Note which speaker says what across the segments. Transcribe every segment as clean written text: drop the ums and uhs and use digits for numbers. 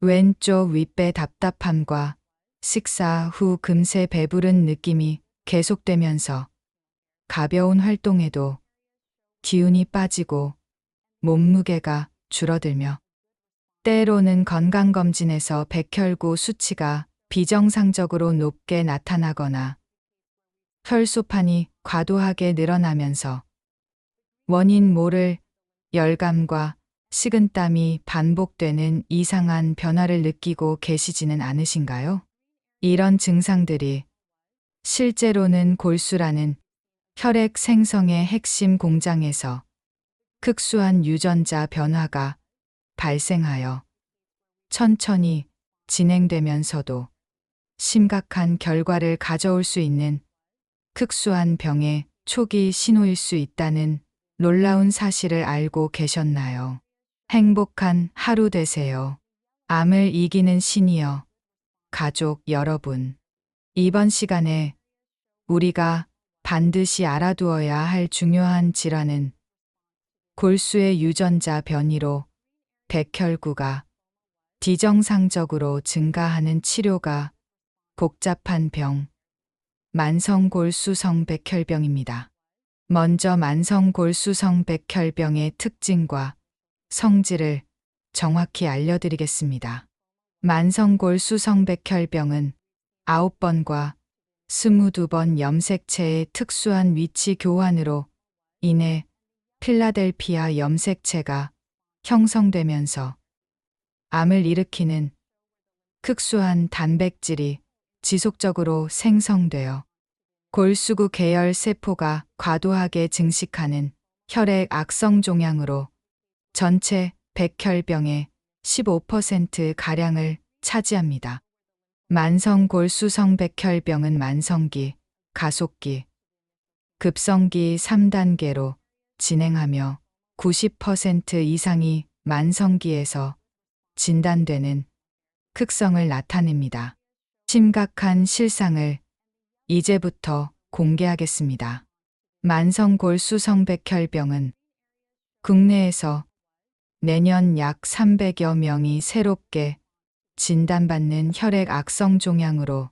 Speaker 1: 왼쪽 윗배 답답함과 식사 후 금세 배부른 느낌이 계속되면서 가벼운 활동에도 기운이 빠지고 몸무게가 줄어들며 때로는 건강검진에서 백혈구 수치가 비정상적으로 높게 나타나거나 혈소판이 과도하게 늘어나면서 원인 모를 열감과 식은땀이 반복되는 이상한 변화를 느끼고 계시지는 않으신가요? 이런 증상들이 실제로는 골수라는 혈액 생성의 핵심 공장에서 극소한 유전자 변화가 발생하여 천천히 진행되면서도 심각한 결과를 가져올 수 있는 극소한 병의 초기 신호일 수 있다는 놀라운 사실을 알고 계셨나요? 행복한 하루 되세요. 암을 이기는 시니어 가족 여러분. 이번 시간에 우리가 반드시 알아두어야 할 중요한 질환은 골수의 유전자 변이로 백혈구가 비정상적으로 증가하는 치료가 복잡한 병, 만성골수성 백혈병입니다. 먼저 만성골수성 백혈병의 특징과 성질을 정확히 알려드리겠습니다. 만성골수성 백혈병은 9번과 22번 염색체의 특수한 위치 교환으로 인해 필라델피아 염색체가 형성되면서 암을 일으키는 극소한 단백질이 지속적으로 생성되어 골수구 계열 세포가 과도하게 증식하는 혈액 악성 종양으로 전체 백혈병의 15%가량을 차지합니다. 만성골수성 백혈병은 만성기, 가속기, 급성기 3단계로 진행하며 90% 이상이 만성기에서 진단되는 극성을 나타냅니다. 심각한 실상을 이제부터 공개하겠습니다. 만성골수성 백혈병은 국내에서 매년 약 300여 명이 새롭게 진단받는 혈액 악성 종양으로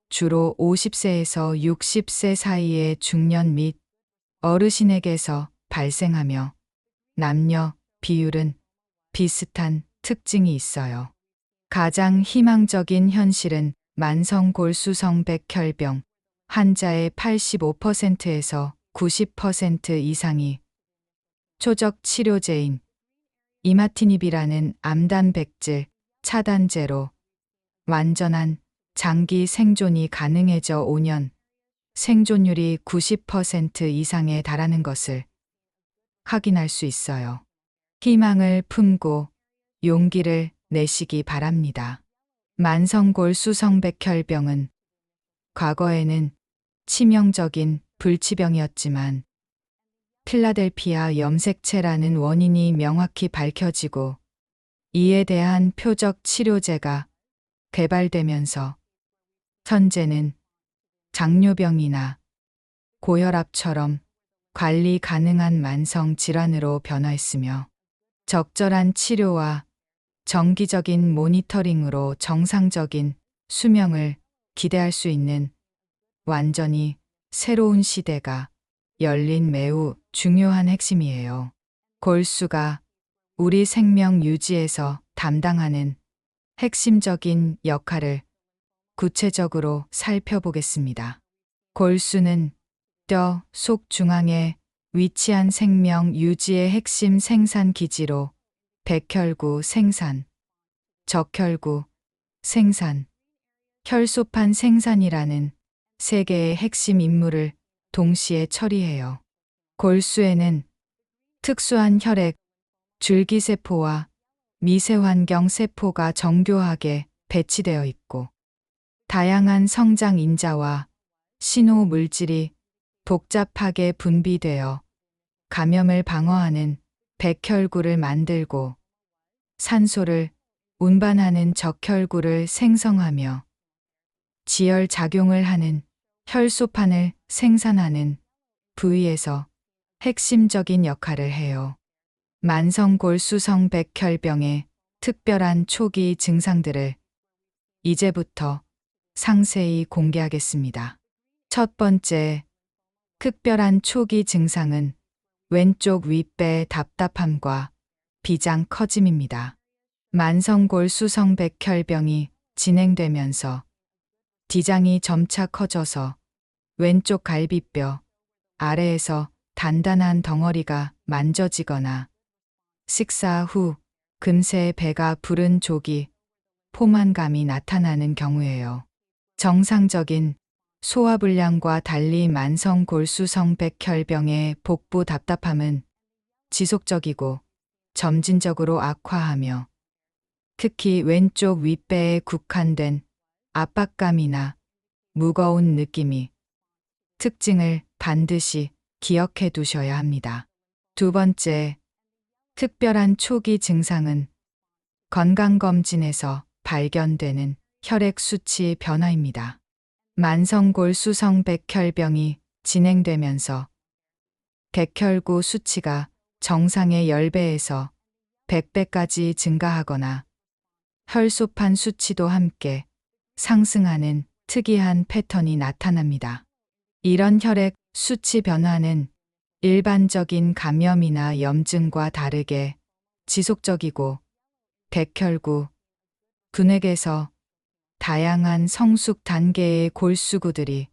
Speaker 1: 주로 50세에서 60세 사이의 중년 및 어르신에게서 발생하며 남녀 비율은 비슷한 특징이 있어요. 가장 희망적인 현실은 만성골수성 백혈병 환자의 85%에서 90% 이상이 초적 치료제인 이마티닙이라는 암단백질 차단제로 완전한 장기 생존이 가능해져 5년 생존율이 90% 이상에 달하는 것을 확인할 수 있어요. 희망을 품고 용기를 내시기 바랍니다. 만성골수성 백혈병은 과거에는 치명적인 불치병이었지만 필라델피아 염색체라는 원인이 명확히 밝혀지고 이에 대한 표적 치료제가 개발되면서 현재는 당뇨병이나 고혈압처럼 관리 가능한 만성 질환으로 변화했으며 적절한 치료와 정기적인 모니터링으로 정상적인 수명을 기대할 수 있는 완전히 새로운 시대가 열린 매우 중요한 핵심이에요. 골수가 우리 생명 유지에서 담당하는 핵심적인 역할을 구체적으로 살펴보겠습니다. 골수는 뼈 속 중앙에 위치한 생명 유지의 핵심 생산 기지로 백혈구 생산, 적혈구 생산, 혈소판 생산이라는 세 개의 핵심 임무를 동시에 처리해요. 골수에는 특수한 혈액, 줄기세포와 미세환경 세포가 정교하게 배치되어 있고 다양한 성장 인자와 신호 물질이 복잡하게 분비되어 감염을 방어하는 백혈구를 만들고 산소를 운반하는 적혈구를 생성하며 지혈 작용을 하는 혈소판을 생산하는 부위에서 핵심적인 역할을 해요. 만성골수성 백혈병의 특별한 초기 증상들을 이제부터 상세히 공개하겠습니다. 첫 번째, 특별한 초기 증상은 왼쪽 윗배 답답함과 비장 커짐입니다. 만성골수성백혈병이 진행되면서 비장이 점차 커져서 왼쪽 갈비뼈 아래에서 단단한 덩어리가 만져지거나 식사 후 금세 배가 부른 조기, 포만감이 나타나는 경우예요. 정상적인 소화불량과 달리 만성골수성백혈병의 복부 답답함은 지속적이고 점진적으로 악화하며 특히 왼쪽 윗배에 국한된 압박감이나 무거운 느낌이 특징을 반드시 기억해 두셔야 합니다. 두 번째, 특별한 초기 증상은 건강검진에서 발견되는 혈액 수치 변화입니다. 만성골수성백혈병이 진행되면서 백혈구 수치가 정상의 10배에서 100배까지 증가하거나 혈소판 수치도 함께 상승하는 특이한 패턴이 나타납니다. 이런 혈액 수치 변화는 일반적인 감염이나 염증과 다르게 지속적이고 백혈구, 근액에서 다양한 성숙 단계의 골수구들이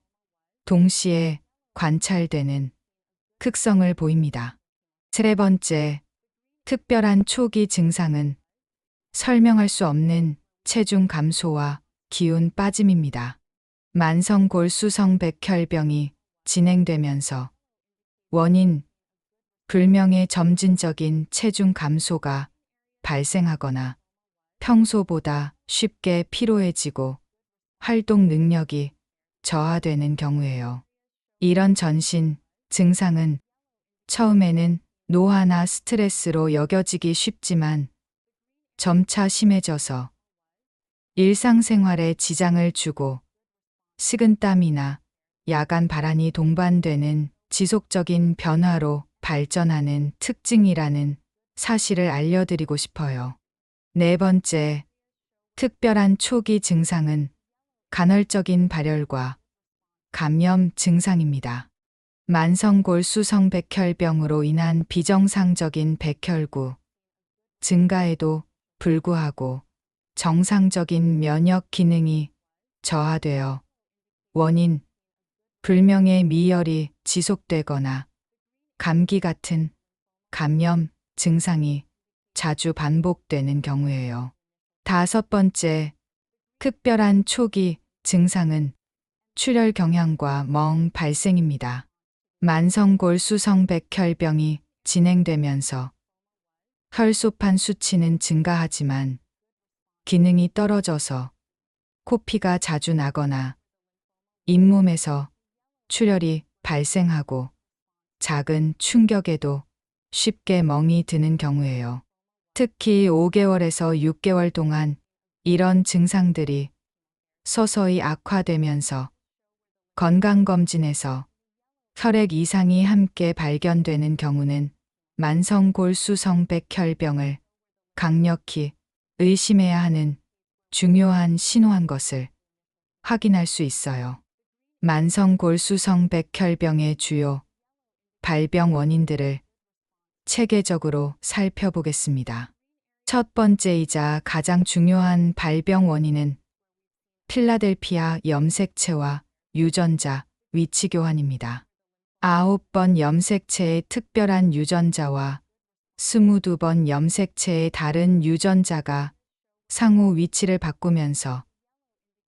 Speaker 1: 동시에 관찰되는 특성을 보입니다. 세 번째, 특별한 초기 증상은 설명할 수 없는 체중 감소와 기운 빠짐입니다. 만성골수성백혈병이 진행되면서 원인 불명의 점진적인 체중 감소가 발생하거나 평소보다 쉽게 피로해지고 활동 능력이 저하되는 경우예요. 이런 전신 증상은 처음에는 노화나 스트레스로 여겨지기 쉽지만 점차 심해져서 일상생활에 지장을 주고 식은땀이나 야간 발한이 동반되는 지속적인 변화로 발전하는 특징이라는 사실을 알려드리고 싶어요. 네 번째, 특별한 초기 증상은 간헐적인 발열과 감염 증상입니다. 만성골수성백혈병으로 인한 비정상적인 백혈구 증가에도 불구하고 정상적인 면역 기능이 저하되어 원인 불명의 미열이 지속되거나 감기 같은 감염 증상이 자주 반복되는 경우예요. 다섯 번째, 특별한 초기 증상은 출혈 경향과 멍 발생입니다. 만성골수성백혈병이 진행되면서 혈소판 수치는 증가하지만 기능이 떨어져서 코피가 자주 나거나 잇몸에서 출혈이 발생하고 작은 충격에도 쉽게 멍이 드는 경우예요. 특히 5개월에서 6개월 동안 이런 증상들이 서서히 악화되면서 건강검진에서 혈액 이상이 함께 발견되는 경우는 만성골수성백혈병을 강력히 의심해야 하는 중요한 신호인 것을 확인할 수 있어요. 만성골수성백혈병의 주요 발병 원인들을 체계적으로 살펴보겠습니다. 첫 번째이자 가장 중요한 발병 원인은 필라델피아 염색체와 유전자 위치 교환입니다. 9번 염색체의 특별한 유전자와 22번 염색체의 다른 유전자가 상호 위치를 바꾸면서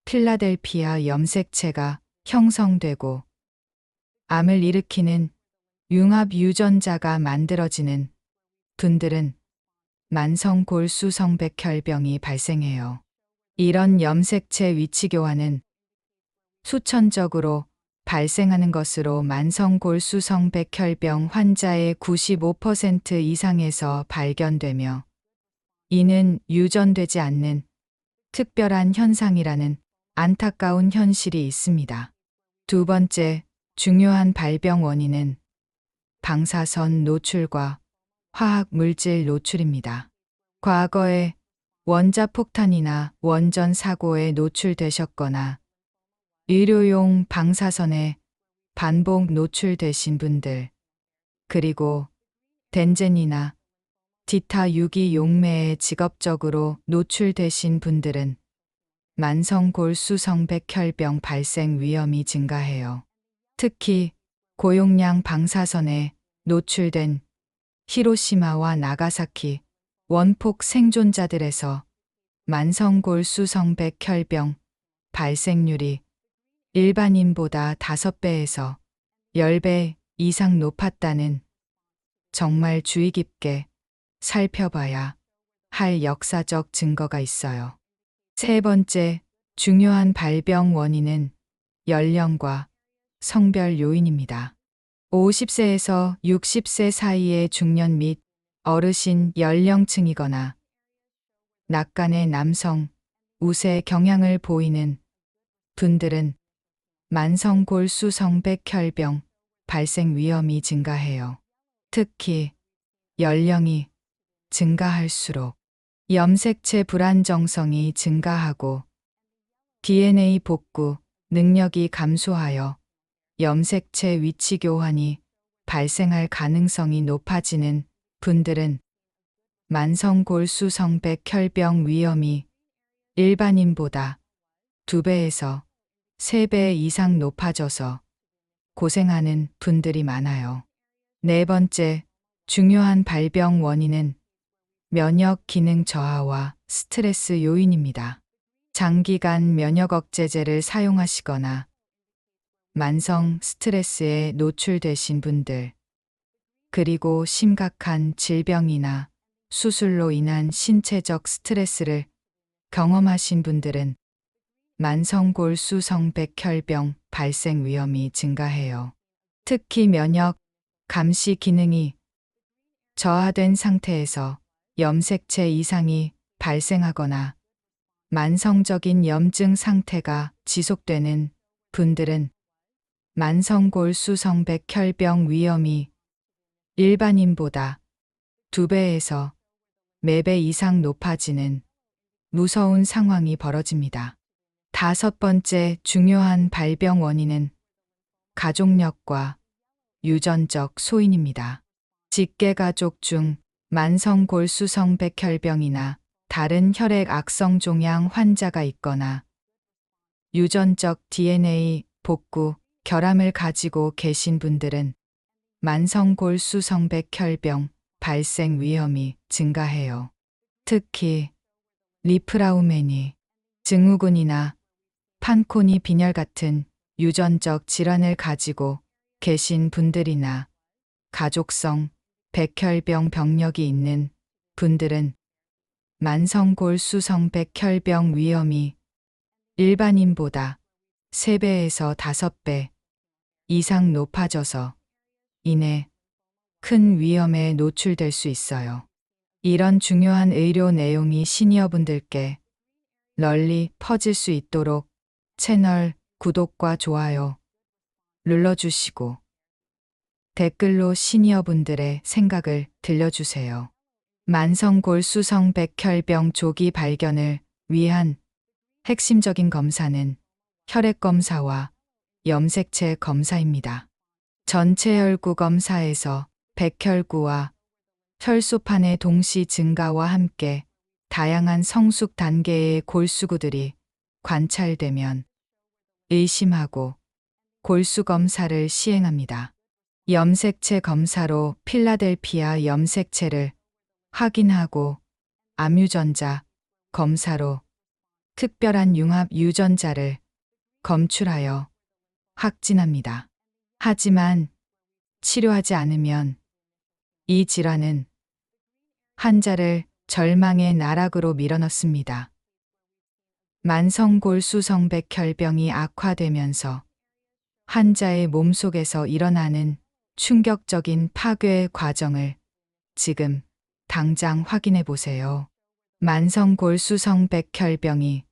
Speaker 1: 필라델피아 염색체가 형성되고 암을 일으키는 융합 유전자가 만들어지는 분들은 만성골수성백혈병이 발생해요. 이런 염색체 위치 교환은 수천적으로 발생하는 것으로 만성골수성백혈병 환자의 95% 이상에서 발견되며 이는 유전되지 않는 특별한 현상이라는 안타까운 현실이 있습니다. 두 번째 중요한 발병 원인은 방사선 노출과 화학 물질 노출입니다. 과거에 원자폭탄이나 원전 사고에 노출되셨거나 의료용 방사선에 반복 노출되신 분들, 그리고 덴젠이나 기타 유기 용매에 직업적으로 노출되신 분들은 만성골수성백혈병 발생 위험이 증가해요. 특히 고용량 방사선에 노출된 히로시마와 나가사키 원폭 생존자들에서 만성골수성백혈병 발생률이 일반인보다 5배에서 10배 이상 높았다는 정말 주의 깊게 살펴봐야 할 역사적 증거가 있어요. 세 번째, 중요한 발병 원인은 연령과 성별 요인입니다. 50세에서 60세 사이의 중년 및 어르신 연령층이거나 낙관의 남성, 우세 경향을 보이는 분들은 만성골수성백혈병 발생 위험이 증가해요. 특히 연령이 증가할수록 염색체 불안정성이 증가하고 DNA 복구 능력이 감소하여 염색체 위치 교환이 발생할 가능성이 높아지는 분들은 만성골수성백혈병 위험이 일반인보다 2배에서 3배 이상 높아져서 고생하는 분들이 많아요. 네 번째, 중요한 발병 원인은 면역 기능 저하와 스트레스 요인입니다. 장기간 면역 억제제를 사용하시거나 만성 스트레스에 노출되신 분들, 그리고 심각한 질병이나 수술로 인한 신체적 스트레스를 경험하신 분들은 만성골수성백혈병 발생 위험이 증가해요. 특히 면역 감시 기능이 저하된 상태에서 염색체 이상이 발생하거나 만성적인 염증 상태가 지속되는 분들은 만성골수성백혈병 위험이 일반인보다 2배에서 4배 이상 높아지는 무서운 상황이 벌어집니다. 다섯 번째, 중요한 발병 원인은 가족력과 유전적 소인입니다. 직계가족 중 만성골수성백혈병이나 다른 혈액 악성 종양 환자가 있거나 유전적 DNA 복구 결함을 가지고 계신 분들은 만성골수성백혈병 발생 위험이 증가해요. 특히 리프라우메니 증후군이나 판코니 빈혈 같은 유전적 질환을 가지고 계신 분들이나 가족성 백혈병 병력이 있는 분들은 만성골수성백혈병 위험이 일반인보다 3배에서 5배 이상 높아져서 이내 큰 위험에 노출될 수 있어요. 이런 중요한 의료 내용이 시니어분들께 널리 퍼질 수 있도록 채널 구독과 좋아요 눌러주시고 댓글로 시니어분들의 생각을 들려주세요. 만성골수성백혈병 조기 발견을 위한 핵심적인 검사는 혈액검사와 염색체 검사입니다. 전체 혈구 검사에서 백혈구와 혈소판의 동시 증가와 함께 다양한 성숙 단계의 골수구들이 관찰되면 의심하고 골수 검사를 시행합니다. 염색체 검사로 필라델피아 염색체를 확인하고 암유전자 검사로 특별한 융합 유전자를 검출하여 확진합니다. 하지만 치료하지 않으면 이 질환은 환자를 절망의 나락으로 밀어넣습니다. 만성골수성백혈병이 악화되면서 환자의 몸속에서 일어나는 충격적인 파괴 과정을 지금 당장 확인해 보세요. 만성골수성백혈병이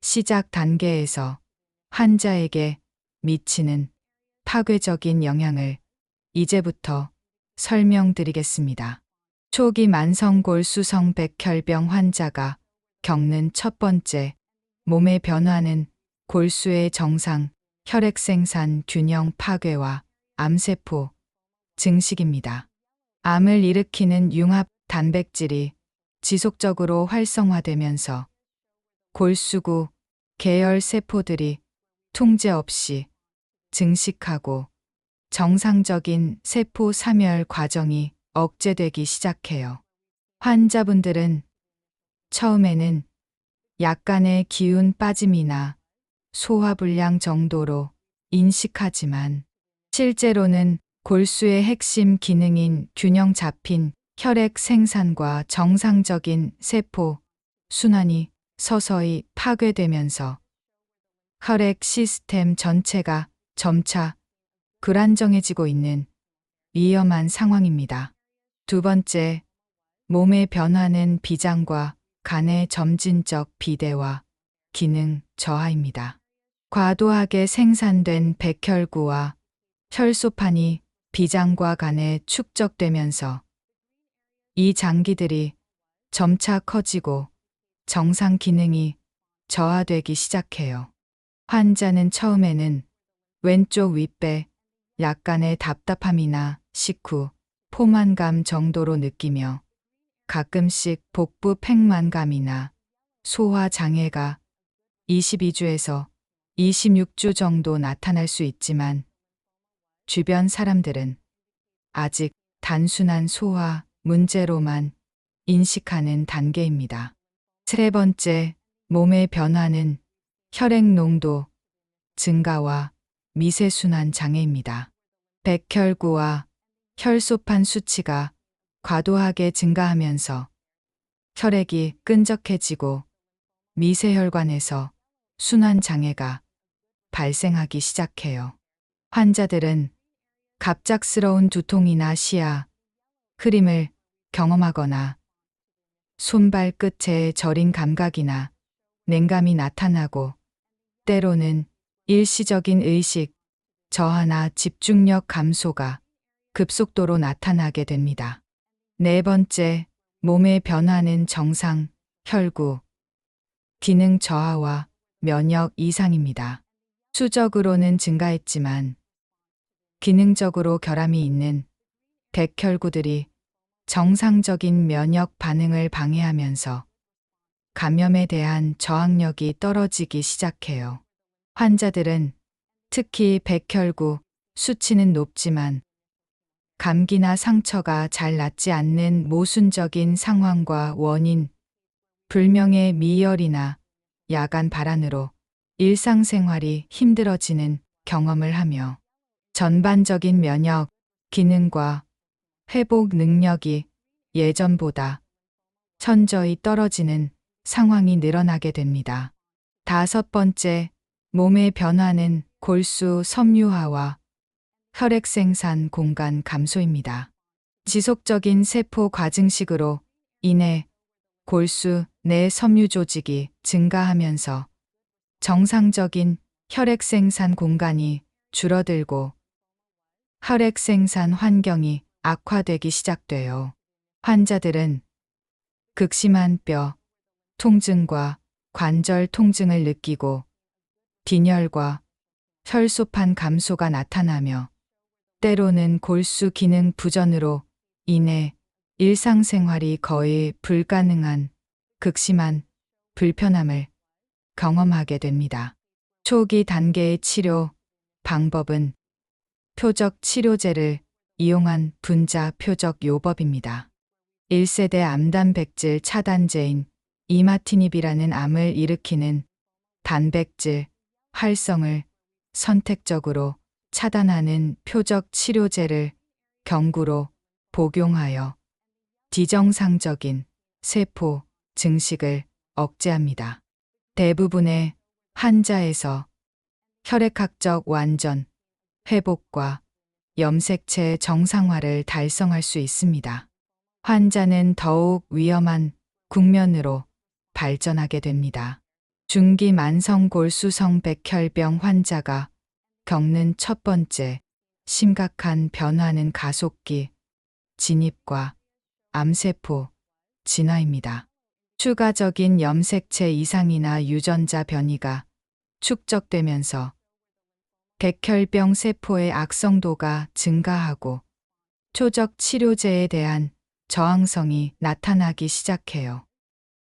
Speaker 1: 시작 단계에서 환자에게 미치는 파괴적인 영향을 이제부터 설명드리겠습니다. 초기 만성골수성백혈병 환자가 겪는 첫 번째 몸의 변화는 골수의 정상, 혈액 생산 균형 파괴와 암세포 증식입니다. 암을 일으키는 융합 단백질이 지속적으로 활성화되면서 골수구 계열 세포들이 통제 없이 증식하고 정상적인 세포 사멸 과정이 억제되기 시작해요. 환자분들은 처음에는 약간의 기운 빠짐이나 소화불량 정도로 인식하지만 실제로는 골수의 핵심 기능인 균형 잡힌 혈액 생산과 정상적인 세포 순환이 서서히 파괴되면서 혈액 시스템 전체가 점차 불안정해지고 있는 위험한 상황입니다. 두 번째, 몸의 변화는 비장과 간의 점진적 비대화, 기능 저하입니다. 과도하게 생산된 백혈구와 혈소판이 비장과 간에 축적되면서 이 장기들이 점차 커지고 정상 기능이 저하되기 시작해요. 환자는 처음에는 왼쪽 윗배 약간의 답답함이나 식후 포만감 정도로 느끼며 가끔씩 복부 팽만감이나 소화 장애가 22주에서 26주 정도 나타날 수 있지만 주변 사람들은 아직 단순한 소화 문제로만 인식하는 단계입니다. 세 번째, 몸의 변화는 혈액 농도 증가와 미세순환 장애입니다. 백혈구와 혈소판 수치가 과도하게 증가하면서 혈액이 끈적해지고 미세혈관에서 순환 장애가 발생하기 시작해요. 환자들은 갑작스러운 두통이나 시야, 흐림을 경험하거나 손발 끝에 저린 감각이나 냉감이 나타나고 때로는 일시적인 의식 저하나 집중력 감소가 급속도로 나타나게 됩니다. 네 번째, 몸의 변화는 정상, 혈구, 기능 저하와 면역 이상입니다. 수적으로는 증가했지만 기능적으로 결함이 있는 백혈구들이 정상적인 면역 반응을 방해하면서 감염에 대한 저항력이 떨어지기 시작해요. 환자들은 특히 백혈구 수치는 높지만 감기나 상처가 잘 낫지 않는 모순적인 상황과 원인, 불명의 미열이나 야간 발환으로 일상생활이 힘들어지는 경험을 하며 전반적인 면역 기능과 회복 능력이 예전보다 현저히 떨어지는 상황이 늘어나게 됩니다. 다섯 번째, 몸의 변화는 골수 섬유화와 혈액 생산 공간 감소입니다. 지속적인 세포 과증식으로 인해 골수 내 섬유 조직이 증가하면서 정상적인 혈액 생산 공간이 줄어들고 혈액 생산 환경이 악화되기 시작돼요. 환자들은 극심한 뼈 통증과 관절 통증을 느끼고 빈혈과 혈소판 감소가 나타나며 때로는 골수 기능 부전으로 인해 일상생활이 거의 불가능한 극심한 불편함을 경험하게 됩니다. 초기 단계의 치료 방법은 표적 치료제를 이용한 분자 표적 요법입니다. 1세대 암단백질 차단제인 이마티닙이라는 암을 일으키는 단백질 활성을 선택적으로 차단하는 표적 치료제를 경구로 복용하여 비정상적인 세포 증식을 억제합니다. 대부분의 환자에서 혈액학적 완전 회복과 염색체 정상화를 달성할 수 있습니다. 환자는 더욱 위험한 국면으로 발전하게 됩니다. 중기 만성 골수성 백혈병 환자가 겪는 첫 번째 심각한 변화는 가속기 진입과 암세포 진화입니다. 추가적인 염색체 이상이나 유전자 변이가 축적되면서 백혈병 세포의 악성도가 증가하고 초적 치료제에 대한 저항성이 나타나기 시작해요.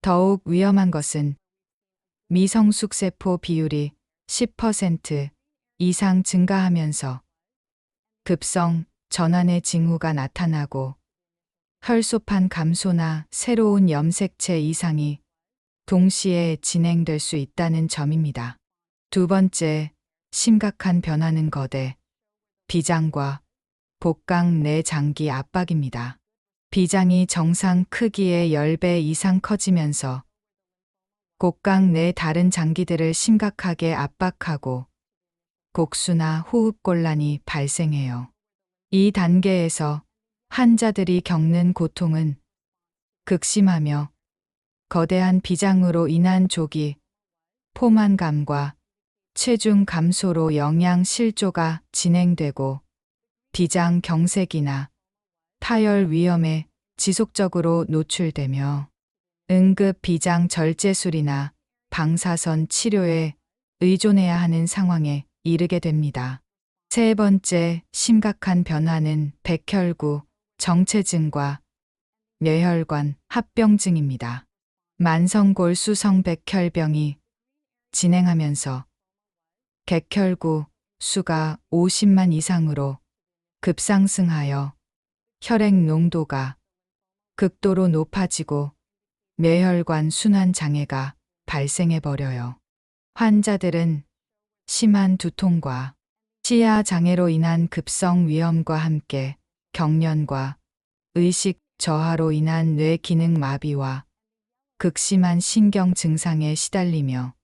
Speaker 1: 더욱 위험한 것은 미성숙세포 비율이 10% 이상 증가하면서 급성 전환의 징후가 나타나고 혈소판 감소나 새로운 염색체 이상이 동시에 진행될 수 있다는 점입니다. 두 번째, 심각한 변화는 거대 비장과 복강 내 장기 압박입니다. 비장이 정상 크기의 10배 이상 커지면서 곡강 내 다른 장기들을 심각하게 압박하고 곡수나 호흡곤란이 발생해요. 이 단계에서 환자들이 겪는 고통은 극심하며 거대한 비장으로 인한 조기 포만감과 체중 감소로 영양 실조가 진행되고 비장 경색이나 타열 위험에 지속적으로 노출되며 응급 비장 절제술이나 방사선 치료에 의존해야 하는 상황에 이르게 됩니다. 세 번째 심각한 변화는 백혈구 정체증과 뇌혈관 합병증입니다. 만성골수성 백혈병이 진행하면서 백혈구 수가 50만 이상으로 급상승하여 혈액 농도가 극도로 높아지고 뇌혈관 순환 장애가 발생해 버려요. 환자들은 심한 두통과 치아 장애로 인한 급성 위염과 함께 경련과 의식 저하로 인한 뇌 기능 마비와 극심한 신경 증상에 시달리며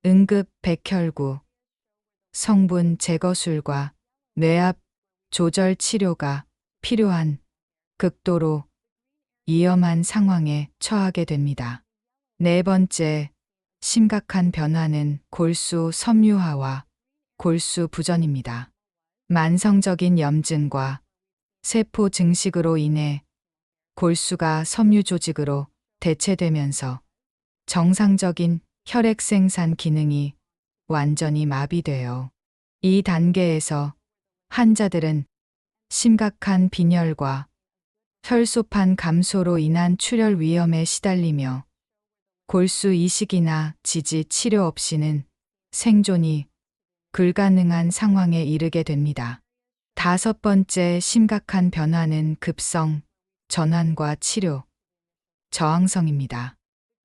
Speaker 1: 응급 백혈구 성분 제거술과 뇌압 조절 치료가 필요한 극도로 위험한 상황에 처하게 됩니다. 네 번째, 심각한 변화는 골수 섬유화와 골수 부전입니다. 만성적인 염증과 세포 증식으로 인해 골수가 섬유 조직으로 대체되면서 정상적인 혈액 생산 기능이 완전히 마비돼요. 이 단계에서 환자들은 심각한 빈혈과 혈소판 감소로 인한 출혈 위험에 시달리며 골수 이식이나 지지 치료 없이는 생존이 불가능한 상황에 이르게 됩니다. 다섯 번째 심각한 변화는 급성 전환과 치료 저항성입니다.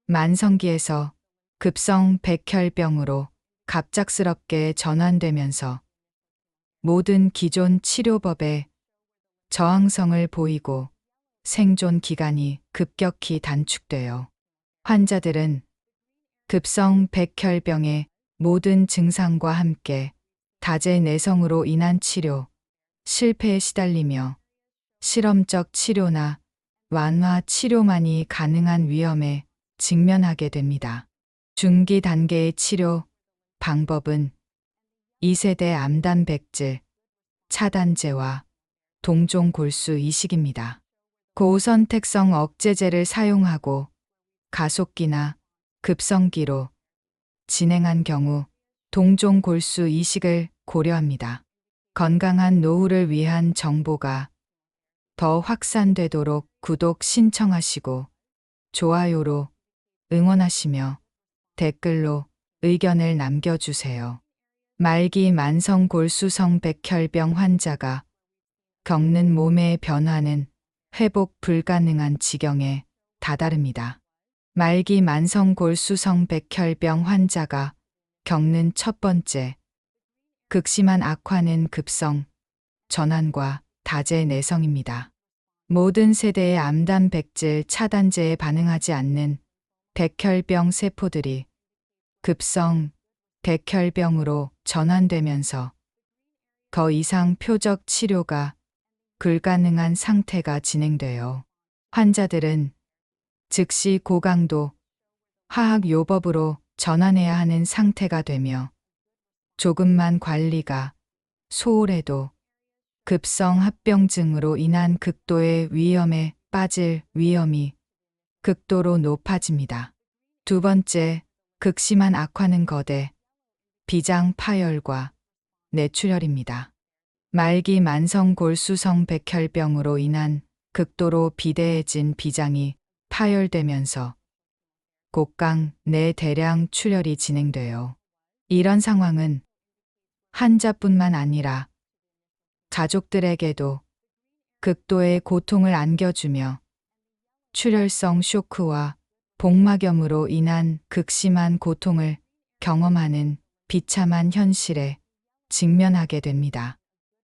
Speaker 1: 만성기에서 급성 백혈병으로 갑작스럽게 전환되면서 모든 기존 치료법에 저항성을 보이고 생존 기간이 급격히 단축되어 환자들은 급성 백혈병의 모든 증상과 함께 다제 내성으로 인한 치료, 실패에 시달리며 실험적 치료나 완화 치료만이 가능한 위험에 직면하게 됩니다. 중기 단계의 치료 방법은 2세대 암단백질 차단제와 동종 골수 이식입니다. 고선택성 억제제를 사용하고 가속기나 급성기로 진행한 경우 동종 골수 이식을 고려합니다. 건강한 노후를 위한 정보가 더 확산되도록 구독 신청하시고 좋아요로 응원하시며 댓글로 의견을 남겨주세요. 말기 만성골수성 백혈병 환자가 겪는 몸의 변화는 회복 불가능한 지경에 다다릅니다. 말기 만성골수성 백혈병 환자가 겪는 첫 번째 극심한 악화는 급성 전환과 다제 내성입니다. 모든 세대의 암단백질 차단제에 반응하지 않는 백혈병 세포들이 급성 백혈병으로 전환되면서 더 이상 표적 치료가 불가능한 상태가 진행되어 환자들은 즉시 고강도 화학요법으로 전환해야 하는 상태가 되며 조금만 관리가 소홀해도 급성 합병증으로 인한 극도의 위험에 빠질 위험이 극도로 높아집니다. 두 번째, 극심한 악화는 거대 비장 파열과 뇌출혈입니다. 말기 만성 골수성 백혈병으로 인한 극도로 비대해진 비장이 파열되면서 곡강 내 대량 출혈이 진행돼요. 이런 상황은 환자뿐만 아니라 가족들에게도 극도의 고통을 안겨주며 출혈성 쇼크와 복막염으로 인한 극심한 고통을 경험하는 비참한 현실에 직면하게 됩니다.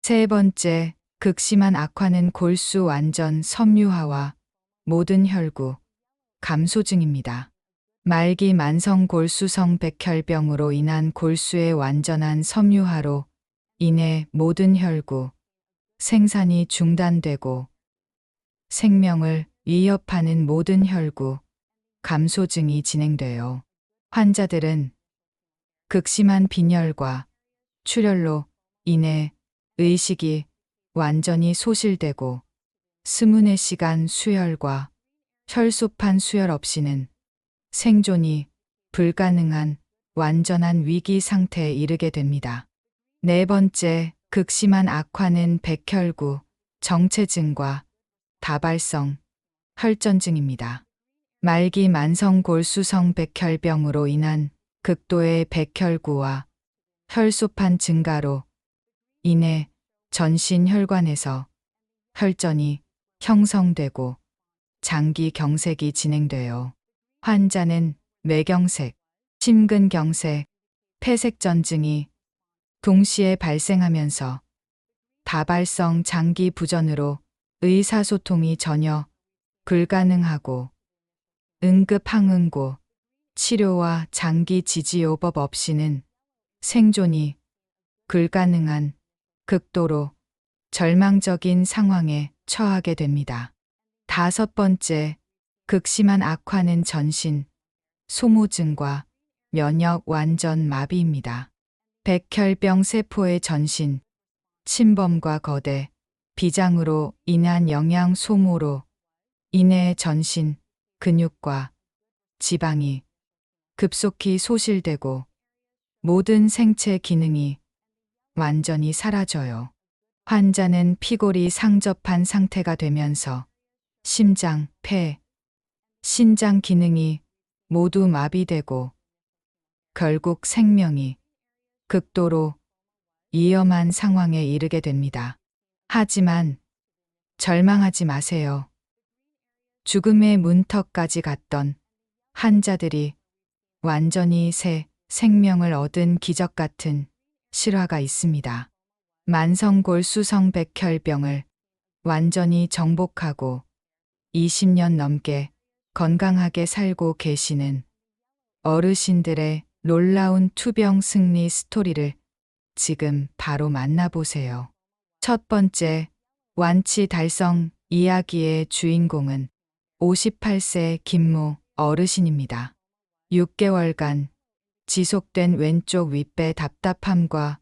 Speaker 1: 세 번째, 극심한 악화는 골수 완전 섬유화와 모든 혈구 감소증입니다. 말기 만성 골수성 백혈병으로 인한 골수의 완전한 섬유화로 인해 모든 혈구 생산이 중단되고 생명을 위협하는 모든 혈구 감소증이 진행돼요. 환자들은 극심한 빈혈과 출혈로 인해 의식이 완전히 소실되고 스문의 시간 수혈과 혈소판 수혈 없이는 생존이 불가능한 완전한 위기 상태에 이르게 됩니다. 네 번째, 극심한 악화는 백혈구 정체증과 다발성 혈전증입니다. 말기 만성 골수성 백혈병으로 인한 극도의 백혈구와 혈소판 증가로 인해 전신 혈관에서 혈전이 형성되고 장기 경색이 진행되어 환자는 뇌경색, 심근경색, 폐색전증이 동시에 발생하면서 다발성 장기 부전으로 의사소통이 전혀 불가능하고 응급항응고 치료와 장기 지지요법 없이는 생존이 불가능한 극도로 절망적인 상황에 처하게 됩니다. 다섯 번째, 극심한 악화는 전신 소모증과 면역 완전 마비입니다. 백혈병 세포의 전신 침범과 거대 비장으로 인한 영양 소모로 인해 전신 근육과 지방이 급속히 소실되고 모든 생체 기능이 완전히 사라져요. 환자는 피골이 상접한 상태가 되면서 심장, 폐, 신장 기능이 모두 마비되고 결국 생명이 극도로 위험한 상황에 이르게 됩니다. 하지만 절망하지 마세요. 죽음의 문턱까지 갔던 환자들이 완전히 새 생명을 얻은 기적 같은 실화가 있습니다. 만성골수성 백혈병을 완전히 정복하고 20년 넘게 건강하게 살고 계시는 어르신들의 놀라운 투병 승리 스토리를 지금 바로 만나보세요. 첫 번째, 완치 달성 이야기의 주인공은 58세 김모 어르신입니다. 6개월간 지속된 왼쪽 윗배 답답함과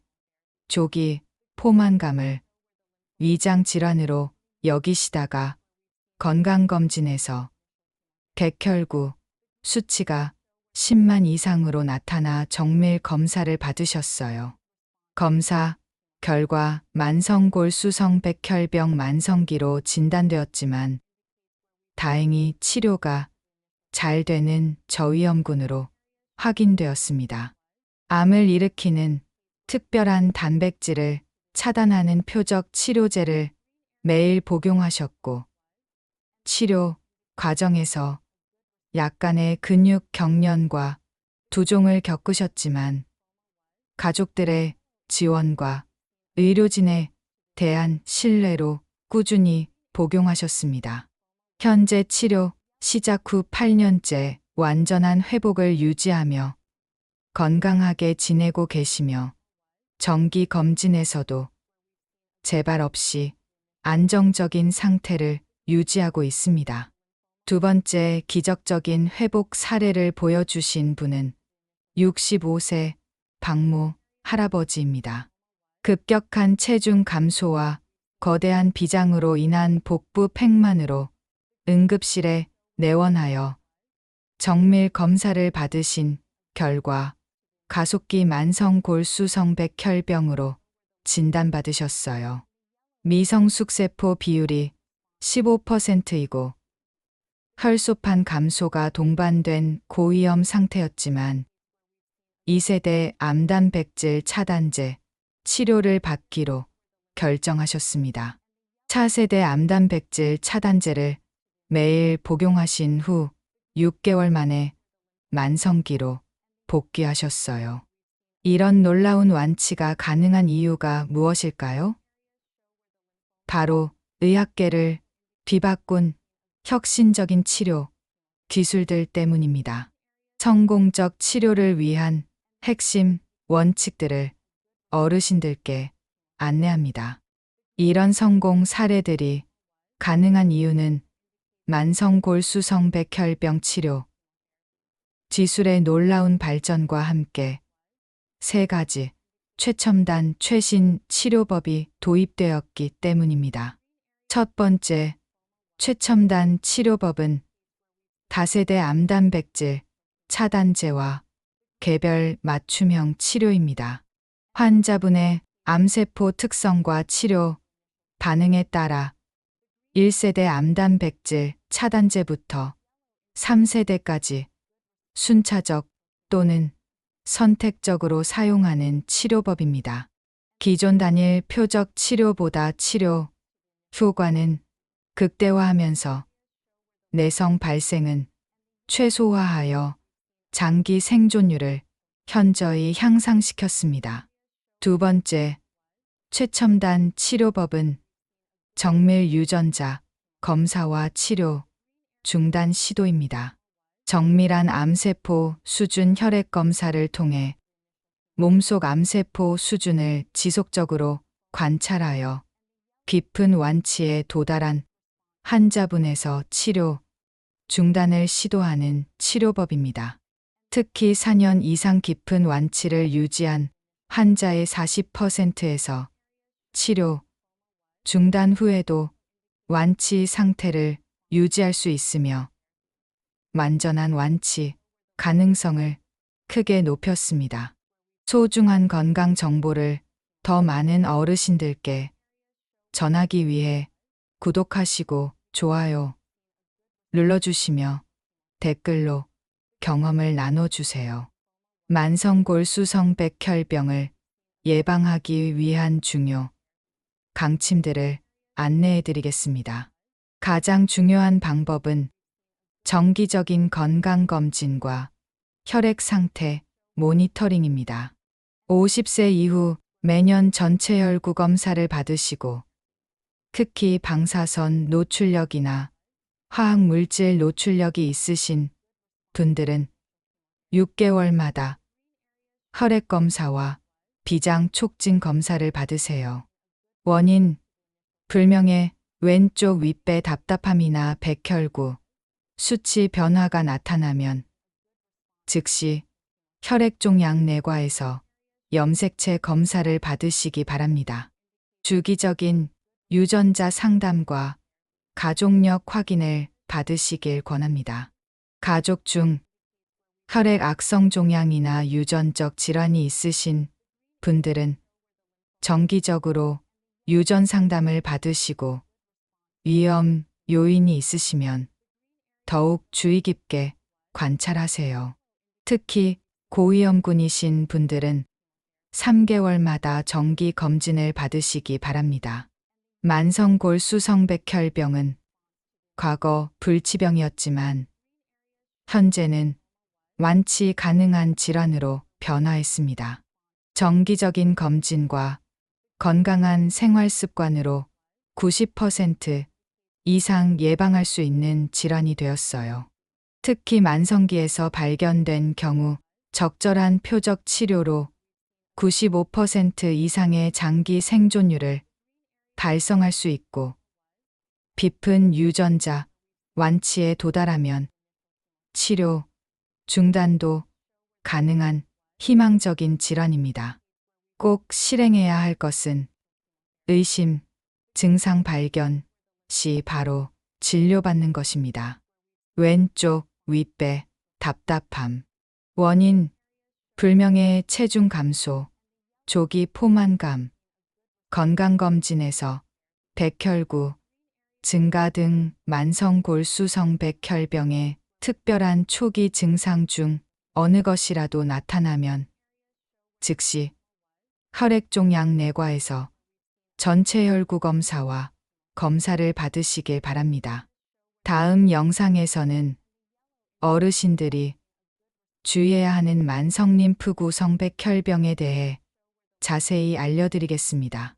Speaker 1: 조기 포만감을 위장 질환으로 여기시다가 건강검진에서 백혈구 수치가 10만 이상으로 나타나 정밀 검사를 받으셨어요. 검사 결과 만성골수성 백혈병 만성기로 진단되었지만 다행히 치료가 잘 되는 저위험군으로 확인되었습니다. 암을 일으키는 특별한 단백질을 차단하는 표적 치료제를 매일 복용하셨고 치료 과정에서 약간의 근육 경련과 두종을 겪으셨지만 가족들의 지원과 의료진에 대한 신뢰로 꾸준히 복용하셨습니다. 현재 치료 시작 후 8년째 완전한 회복을 유지하며 건강하게 지내고 계시며 정기 검진에서도 재발 없이 안정적인 상태를 유지하고 있습니다. 두 번째 기적적인 회복 사례를 보여주신 분은 65세 박모 할아버지입니다. 급격한 체중 감소와 거대한 비장으로 인한 복부 팽만으로 응급실에 내원하여 정밀 검사를 받으신 결과 가속기 만성골수성백혈병으로 진단받으셨어요. 미성숙세포 비율이 15%이고 혈소판 감소가 동반된 고위험 상태였지만 2세대 암단백질 차단제 치료를 받기로 결정하셨습니다. 차세대 암단백질 차단제를 매일 복용하신 후 6개월 만에 만성기로 복귀하셨어요. 이런 놀라운 완치가 가능한 이유가 무엇일까요? 바로 의학계를 뒤바꾼 혁신적인 치료 기술들 때문입니다. 성공적 치료를 위한 핵심 원칙들을 어르신들께 안내합니다. 이런 성공 사례들이 가능한 이유는 만성골수성백혈병 치료 기술의 놀라운 발전과 함께 3가지 최첨단 최신 치료법이 도입되었기 때문입니다. 첫 번째, 최첨단 치료법은 다세대 암단백질 차단제와 개별 맞춤형 치료입니다. 환자분의 암세포 특성과 치료 반응에 따라 1세대 암단백질 차단제부터 3세대까지 순차적 또는 선택적으로 사용하는 치료법입니다. 기존 단일 표적 치료보다 치료 효과는 극대화하면서 내성 발생은 최소화하여 장기 생존율을 현저히 향상시켰습니다. 두 번째, 최첨단 치료법은 정밀 유전자 검사와 치료 중단 시도입니다. 정밀한 암세포 수준 혈액 검사를 통해 몸속 암세포 수준을 지속적으로 관찰하여 깊은 완치에 도달한 환자분에서 치료 중단을 시도하는 치료법입니다. 특히 4년 이상 깊은 완치를 유지한 환자의 40%에서 치료 중단 후에도 완치 상태를 유지할 수 있으며 완전한 완치 가능성을 크게 높였습니다. 소중한 건강 정보를 더 많은 어르신들께 전하기 위해 구독하시고 좋아요 눌러주시며 댓글로 경험을 나눠주세요. 만성골수성백혈병을 예방하기 위한 중요 강침들을 안내해드리겠습니다. 가장 중요한 방법은 정기적인 건강검진과 혈액 상태 모니터링입니다. 50세 이후 매년 전체 혈구 검사를 받으시고 특히 방사선 노출력이나 화학물질 노출력이 있으신 분들은 6개월마다 혈액 검사와 비장 촉진 검사를 받으세요. 원인 불명의 왼쪽 윗배 답답함이나 백혈구 수치 변화가 나타나면 즉시 혈액종양 내과에서 염색체 검사를 받으시기 바랍니다. 주기적인 유전자 상담과 가족력 확인을 받으시길 권합니다. 가족 중 혈액 악성 종양이나 유전적 질환이 있으신 분들은 정기적으로 유전 상담을 받으시고 위험 요인이 있으시면 더욱 주의 깊게 관찰하세요. 특히 고위험군이신 분들은 3개월마다 정기 검진을 받으시기 바랍니다. 만성골수성백혈병은 과거 불치병이었지만 현재는 완치 가능한 질환으로 변화했습니다. 정기적인 검진과 건강한 생활 습관으로 90% 이상 예방할 수 있는 질환이 되었어요. 특히 만성기에서 발견된 경우 적절한 표적 치료로 95% 이상의 장기 생존율을 달성할 수 있고 깊은 유전자 완치에 도달하면 치료 중단도 가능한 희망적인 질환입니다. 꼭 실행해야 할 것은 의심, 증상 발견 시 바로 진료받는 것입니다. 왼쪽 윗배 답답함. 원인 불명의 체중 감소, 조기 포만감, 건강검진에서 백혈구 증가 등 만성골수성백혈병의 특별한 초기 증상 중 어느 것이라도 나타나면 즉시 혈액종양 내과에서 전체 혈구 검사와 검사를 받으시길 바랍니다. 다음 영상에서는 어르신들이 주의해야 하는 만성림프구 성백혈병에 대해 자세히 알려드리겠습니다.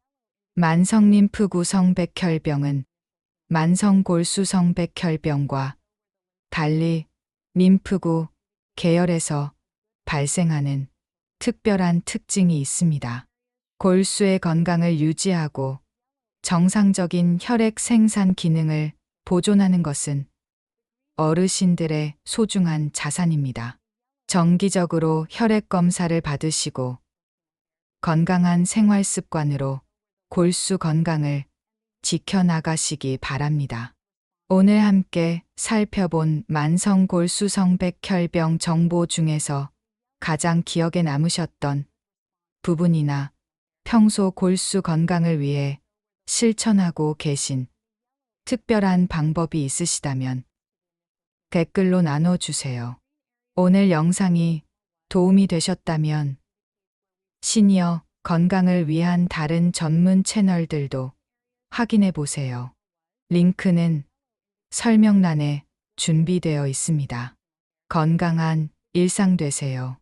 Speaker 1: 만성림프구 성백혈병은 만성골수성백혈병과 달리 림프구 계열에서 발생하는 특별한 특징이 있습니다. 골수의 건강을 유지하고 정상적인 혈액 생산 기능을 보존하는 것은 어르신들의 소중한 자산입니다. 정기적으로 혈액 검사를 받으시고 건강한 생활 습관으로 골수 건강을 지켜나가시기 바랍니다. 오늘 함께 살펴본 만성골수성백혈병 정보 중에서 가장 기억에 남으셨던 부분이나 평소 골수 건강을 위해 실천하고 계신 특별한 방법이 있으시다면 댓글로 나눠주세요. 오늘 영상이 도움이 되셨다면 시니어 건강을 위한 다른 전문 채널들도 확인해 보세요. 링크는 설명란에 준비되어 있습니다. 건강한 일상 되세요.